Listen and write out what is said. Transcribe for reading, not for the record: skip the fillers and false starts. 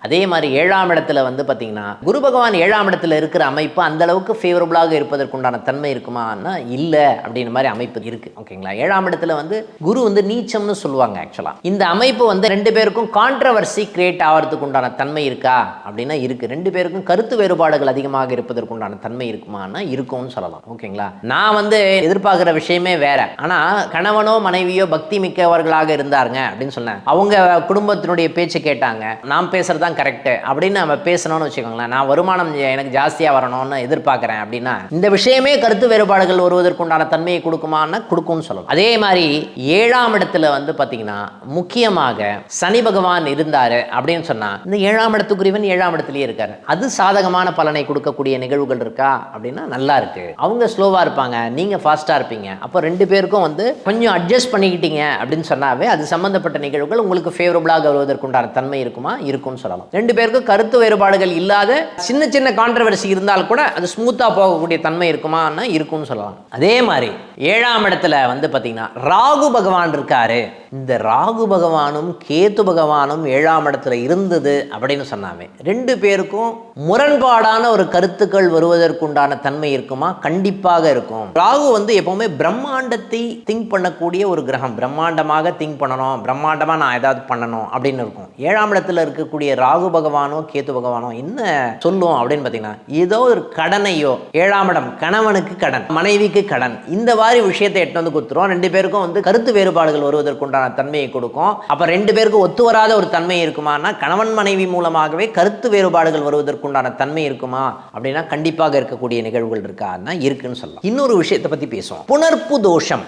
அதே மாதிரி 7ஆம் இடத்துல வந்து பார்த்தீங்கன்னா குரு பகவான் 7ஆம் இடத்துல இருக்கிற அமைப்பு அந்த அளவுக்கு ஃபேவரபுளாக இருப்பதற்குண்டான தன்மை இருக்குமான்னா இல்லை அப்படின்ற மாதிரி அமைப்பு இருக்கு. ஓகேங்களா. 7ஆம் இடத்துல வந்து குரு வந்து நீச்சம்னு சொல்லுவாங்க. ஆக்சுவலா இந்த அமைப்பு வந்து ரெண்டு பேருக்கும் கான்ட்ரவர்சி கிரியேட் ஆகிறதுக்கு உண்டான தன்மை இருக்கா அப்படின்னா இருக்கு. ரெண்டு பேருக்கும் கருத்து வேறுபாடுகள் அதிகமாக இருப்பதற்குண்டான தன்மை இருக்குமான்னா இருக்கும்னு சொல்லலாம். ஓகேங்களா. நான் வந்து எதிர்பார்க்குற விஷயமே வேற. ஆனா கணவனோ மனைவியோ பக்தி மிக்கவர்களாக இருந்தாருங்க அப்படின்னு சொன்னேன். அவங்க குடும்பத்தினுடைய பேச்சு கேட்டாங்க. நாம் பேசுறது கரெக்ட் அப்படின்னு நம்ம பேசணும்னு வச்சுக்கோங்களேன். நான் வருமானம் எனக்கு ஜாஸ்தியா வரணும்னு எதிர்பார்க்கிறேன் அப்படின்னா இந்த விஷயமே கருத்து வேறுபாடுகள் வருவதற்குண்டான தன்மையை கொடுக்குமான்னா கொடுக்கும்னு சொல்லலாம். அதே மாதிரி 7ஆம் இடத்துல வந்து பாத்தீங்கன்னா முக்கியமாக சனி பகவான் இருந்தாரு அப்படின்னு சொன்னா இந்த 7ஆம் இடத்துக்குரியவன் 7ஆம் இடத்துலயே இருக்காரு. அது சாதகமான பலனை கொடுக்கக்கூடிய நிகழ்வுகள் இருக்கா அப்படின்னா நல்லா இருக்கு. அவங்க ஸ்லோவா இருப்பாங்க, நீங்க ஃபாஸ்டா இருப்பீங்க. அப்போ ரெண்டு பேருக்கும் வந்து கொஞ்சம் அட்ஜஸ்ட் பண்ணிக்கிட்டீங்க அப்படின்னு சொன்னாவே அது சம்பந்தப்பட்ட நிகழ்வுகள் உங்களுக்கு ஃபேவரபிளாக வருவதற்குண்டான தன்மை இருக்குமா இருக்கும்னு சொல்லலாம். ரெண்டு பேருக்கும் கருத்து வேறுபாடுகள் இல்லாத சின்ன சின்ன கான்ட்ரவர்சி இருந்தால் கூட அது ஸ்மூத்தா போகக்கூடிய தன்மை இருக்குமான்னா இருக்கும்னு சொல்லலாம். அதே மாதிரி 7ஆம் இடத்துல வந்து பாத்தீங்கன்னா ராகு பகவான் இருக்காரு. இந்த ராகு பகவானும் கேது பகவானும் 7ஆம் இடத்துல இருந்தது அப்படின்னு சொன்னாமே ரெண்டு பேருக்கும் முரண்பாடான ஒரு கருத்துக்கள் வருவதற்குண்டான தன்மை இருக்குமா? கண்டிப்பாக இருக்கும். ராகு வந்து எப்பவுமே பிரம்மாண்டத்தை திங்க் பண்ணக்கூடிய ஒரு கிரகம். பிரம்மாண்டமாக திங்க் பண்ணணும், பிரம்மாண்டமா நான் ஏதாவது பண்ணணும் அப்படின்னு இருக்கும். 7ஆம் இடத்துல இருக்கக்கூடிய ராகு பகவானோ கேது பகவானோ என்ன சொல்லும் அப்படின்னு பார்த்தீங்கன்னா ஏதோ ஒரு கடனையோ, 7ஆம் இடம் கணவனுக்கு கடன், மனைவிக்கு கடன், இந்த மாதிரி விஷயத்தை எட்டு வந்து கொடுத்துரும். ரெண்டு பேருக்கும் வந்து கருத்து வேறுபாடுகள் வருவதற்குண்டான தன்மையை கொடுக்கும். அப்ப ரெண்டு பேருக்கும் ஒத்து வராத ஒரு தன்மை இருக்குமானா கணவன் மனைவி மூலமாகவே கருத்து வேறுபாடுகள் வருவதற்குண்டான தன்மை இருக்குமா அப்படின்னா கண்டிப்பாக இருக்கக்கூடிய நிகழ்வுகள் இருக்கான்னா இருக்குன்னு சொல்லலாம். இன்னொரு விஷயத்தை பத்தி பேசுவோம். புணர்ப்பு தோஷம்.